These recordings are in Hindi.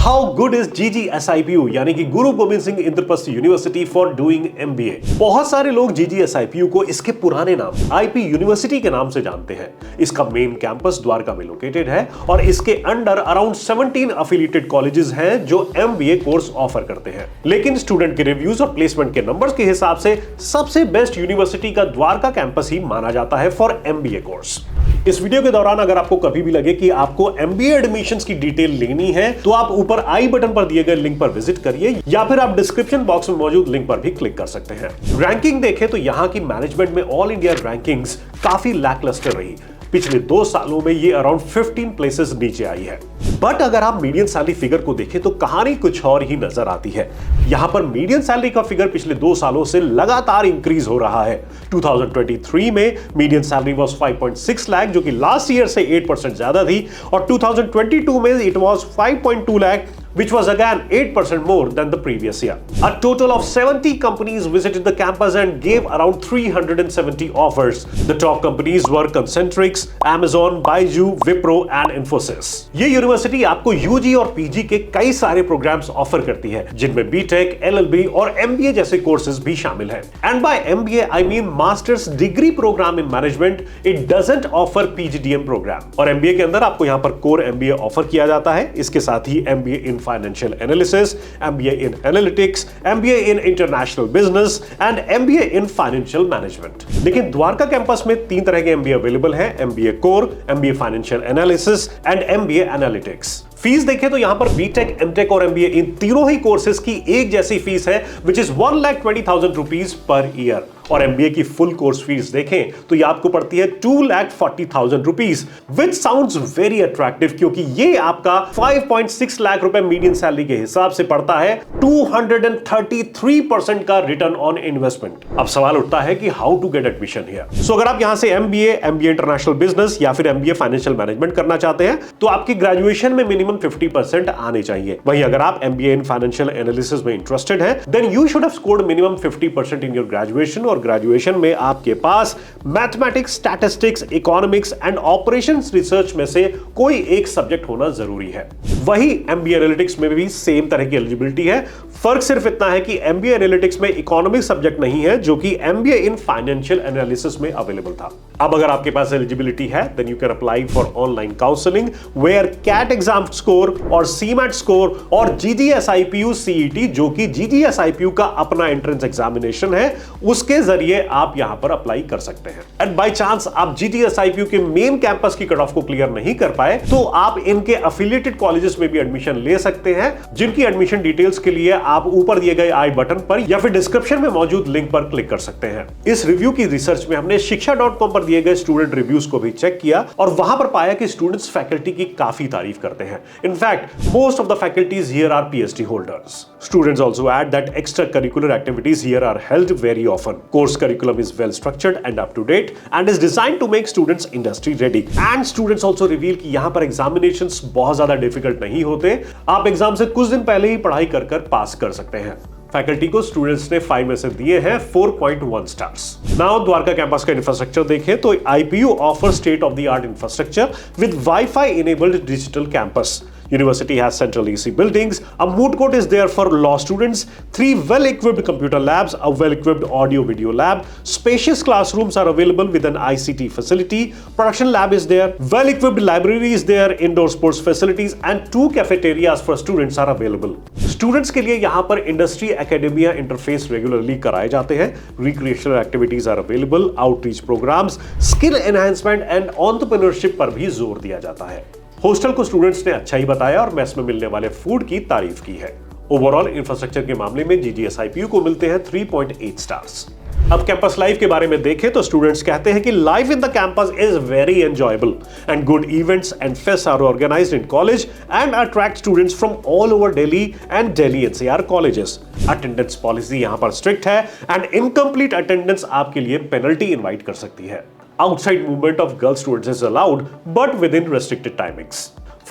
हाउ गुड इज GGSIPU यानी कि गुरु Govind Singh Indraprastha university for doing MBA। बहुत सारे लोग GGSIPU को इसके पुराने नाम IP यूनिवर्सिटी के नाम से जानते हैं। इसका मेन कैंपस द्वारका में लोकेटेड है और इसके अंडर अराउंड 17 अफिलिएटेड कॉलेजेस हैं जो MBA कोर्स ऑफर करते हैं। लेकिन स्टूडेंट के रिव्यूज और प्लेसमेंट के नंबर्स के हिसाब से सबसे बेस्ट यूनिवर्सिटी का द्वारका कैंपस ही माना जाता है फॉर MBA कोर्स। इस वीडियो के दौरान अगर आपको कभी भी लगे कि आपको MBA एडमिशंस की डिटेल लेनी है तो आप ऊपर आई बटन पर दिए गए लिंक पर विजिट करिए या फिर आप डिस्क्रिप्शन बॉक्स में मौजूद लिंक पर भी क्लिक कर सकते हैं। रैंकिंग देखें तो यहां की मैनेजमेंट में ऑल इंडिया रैंकिंग्स काफी लैकलस्टर रही। पिछले 2 सालों में ये अराउंड 15 प्लेसेस नीचे आई है। बट अगर आप मीडियन सैलरी फिगर को देखें तो कहानी कुछ और ही नजर आती है। यहां पर मीडियन सैलरी का फिगर पिछले 2 सालों से लगातार इंक्रीज हो रहा है। 2023 में मीडियन सैलरी वाज 5.6 लाख जो कि लास्ट ईयर से 8% ज्यादा थी और 2022 में it was 5.2 lakh which was again 8% more than the previous year. A total of 70 companies visited the campus and gave around 370 offers. The top companies were Concentrix, Amazon, Byju, Wipro and Infosys. ये यूनिवर्सिटी आपको UG और PG के कई सारे प्रोग्राम्स ऑफर करती है जिनमें BTech, LLB और MBA जैसे कोर्सेज भी शामिल हैं। And by MBA I mean Master's Degree Program in Management. It doesn't offer PGDM program. और MBA के अंदर आपको यहाँ पर कोर MBA ऑफर किया जाता है। इसके साथ ही MBA in Financial Analysis, MBA in Analytics, MBA in International Business and MBA in Financial Management। लेकिन द्वारका कैंपस में 3 तरह के MBA अवेलेबल हैं, MBA Core, MBA Financial Analysis and MBA Analytics। Fees देखें तो यहां पर BTech, MTech और MBA इन तीनों ही कोर्सेज की एक जैसी फीस है which is 1,20,000 rupees per year. और MBA की फुल कोर्स फीस देखें तो ये आपको पड़ती है 2,40,000 rupees which sounds very attractive क्योंकि ये आपका 5.6 लाख रुपए मीडियन सैलरी के हिसाब से पड़ता है 233% का रिटर्न ऑन इन्वेस्टमेंट। अब सवाल उठता है कि how to get admission here. So अगर आप यहां से MBA इंटरनेशनल बिजनेस या फिर MBA फाइनेंशियल मैनेजमेंट करना चाहते हैं तो आपकी ग्रेजुएशन में मिनिमम 50% आने चाहिए। वहीं अगर आप MBA इन फाइनेंशियल एनालिसिस में इंटरेस्टेड हैं then you should have scored minimum 50% in your graduation और ग्रेजुएशन में आपके पास mathematics, statistics, economics and operations research में से कोई एक सब्जेक्ट होना जरूरी है। वही MBA एनालिटिक्स में भी सेम तरह की एलिजिबिलिटी है। फर्क सिर्फ इतना है कि MBA एनालिटिक्स में इकोनॉमिक्स सब्जेक्ट नहीं है जो कि MBA इन फाइनेंशियल एनालिसिस में अवेलेबल था। अब अगर आपके पास एलिजिबिलिटी है then you can apply for online counselling where CAT exam score और CMAT स्कोर और GGSIPU CET जो कि GGSIPU का अपना एंट्रेंस एग्जामिनेशन है उसके जरिए आप यहां पर अप्लाई कर सकते हैं। एंड बाय चांस आप GGSIPU के मेन कैंपस की कट ऑफ को क्लियर नहीं कर पाए तो आप इनके एफिलिएटेड कॉलेजेस में भी एडमिशन ले सकते हैं जिनकी एडमिशन डिटेल्स के लिए आप ऊपर दिए गए आई बटन पर या फिर डिस्क्रिप्शन में मौजूद लिंक पर क्लिक कर सकते हैं। इस रिव्यू की रिसर्च में हमने शिक्षा.com पर दिए गए स्टूडेंट रिव्यूज को भी चेक किया और वहां पर पाया कि स्टूडेंट्स फैकल्टी की काफी तारीफ करते हैं। In fact most of the faculties here are PhD holders. Students also add that extracurricular activities here are held very often. Course curriculum is well structured and up to date and is designed to make students industry ready. And students also reveal कि यहाँ पर examinations बहुत ज़्यादा difficult नहीं होते। आप एग्जाम से कुछ दिन पहले ही पढ़ाई कर पास कर सकते हैं। फैकल्टी को स्टूडेंट्स ने 5 में से दिए हैं 4.1 स्टार्स। नाउ द्वारका कैंपस का इंफ्रास्ट्रक्चर देखें तो IPU offer state of the art infrastructure with wifi enabled digital campus. University has central AC buildings, a moot court is there for law students, 3 well-equipped computer labs, a well-equipped audio-video lab, spacious classrooms are available with an ICT facility, production lab is there, well-equipped library is there, indoor sports facilities and 2 cafeterias for students are available. Students के लिए यहाँ पर industry academia interface regularly कराए जाते हैं, recreational activities are available, outreach programs, skill enhancement and entrepreneurship पर भी जोर दिया जाता है। हॉस्टल को स्टूडेंट्स ने अच्छा ही बताया और मेस में मिलने वाले फूड की तारीफ की है। ओवरऑल इंफ्रास्ट्रक्चर के मामले में GGSIPU को मिलते हैं 3.8 स्टार्स। अब कैंपस लाइफ के बारे में देखें तो स्टूडेंट्स कहते हैं कि life in the campus is very enjoyable and good events and fest are organised in college and attract students from all over Delhi and Delhi NCR colleges. Attendance policy यहां पर स्ट्रिक्ट है एंड इनकम्प्लीट अटेंडेंस आपके लिए पेनल्टी इनवाइट कर सकती है। Outside movement of girl students is allowed, but within restricted timings.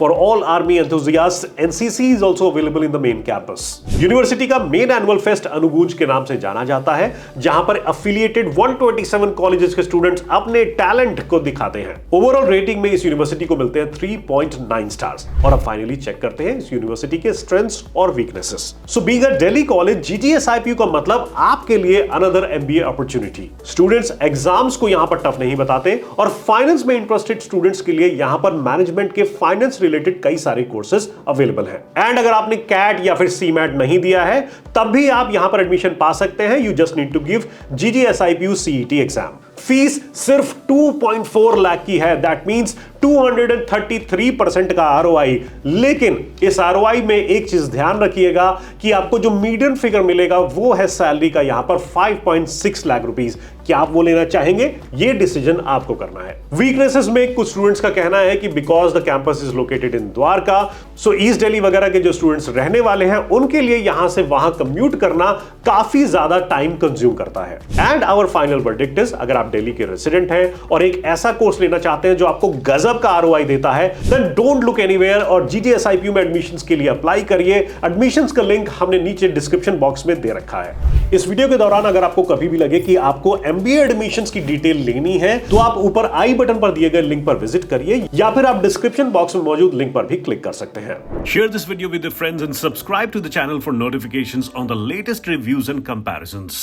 For all army enthusiasts, NCC is also available in the main campus. University का मेन एनुअल फेस्ट अनुगूंज के नाम से जाना जाता है, जहां पर एफिलिएटेड 127 कॉलेजेस के स्टूडेंट्स अपने टैलेंट को दिखाते हैं। ओवरऑल रेटिंग में इस यूनिवर्सिटी को मिलते हैं 3.9 स्टार्स। और अब फाइनली चेक करते हैं इस यूनिवर्सिटी के स्ट्रेंथ्स और weaknesses. So being a Delhi college, GGSIPU का मतलब आपके लिए another MBA opportunity. Students exams को यहां पर टफ नहीं बताते और फाइनेंस में इंटरेस्टेड स्टूडेंट्स के लिए यहां पर मैनेजमेंट के फाइनेंस रिलेटेड कई सारे कोर्सेज अवेलेबल हैं। एंड अगर आपने कैट या फिर CMAT नहीं दिया है, तब भी आप यहां पर एडमिशन पा सकते हैं। You just need to give GGSIPU CET exam. Fees सिर्फ 2.4 लाख की है। दैट मींस 233% का ROI। लेकिन इस ROI में एक चीज ध्यान रखिएगा कि आपको जो मीडियन फिगर मिलेगा वो है सैलरी का यहां पर 5.6 लाख रुपीस। क्या आप वो लेना चाहेंगे? ये डिसीजन आपको करना है। वीकनेसेस में कुछ स्टूडेंट्स का कहना है कि because the campus is located in Dwarka, so east Delhi वगैरह के जो स्टूडेंट्स रहने वाले हैं उनके लिए यहां से वहां कम्यूट करना काफी ज्यादा टाइम कंज्यूम करता है। And our final verdict is, अगर आप दिल्ली के रेसिडेंट हैं और एक ऐसा कोर्स लेना चाहते हैं जो आपको गजब का ROI देता है, देन डोंट लुक एनीवेयर और GGSIPU में एडमिशंस के लिए अप्लाई करिए। एडमिशंस का लिंक हमने नीचे डिस्क्रिप्शन बॉक्स में दे रखा है। इस वीडियो के दौरान अगर आपको कभी भी लगे कि आपको MBA एडमिशंस की डिटेल लेनी है, तो आप ऊपर आई बटन पर दिए गए लिंक पर विजिट करिए या फिर आप डिस्क्रिप्शन बॉक्स में मौजूद लिंक पर भी क्लिक कर सकते हैं। Share this video with your friends and subscribe to the channel for notifications on the latest reviews and comparisons.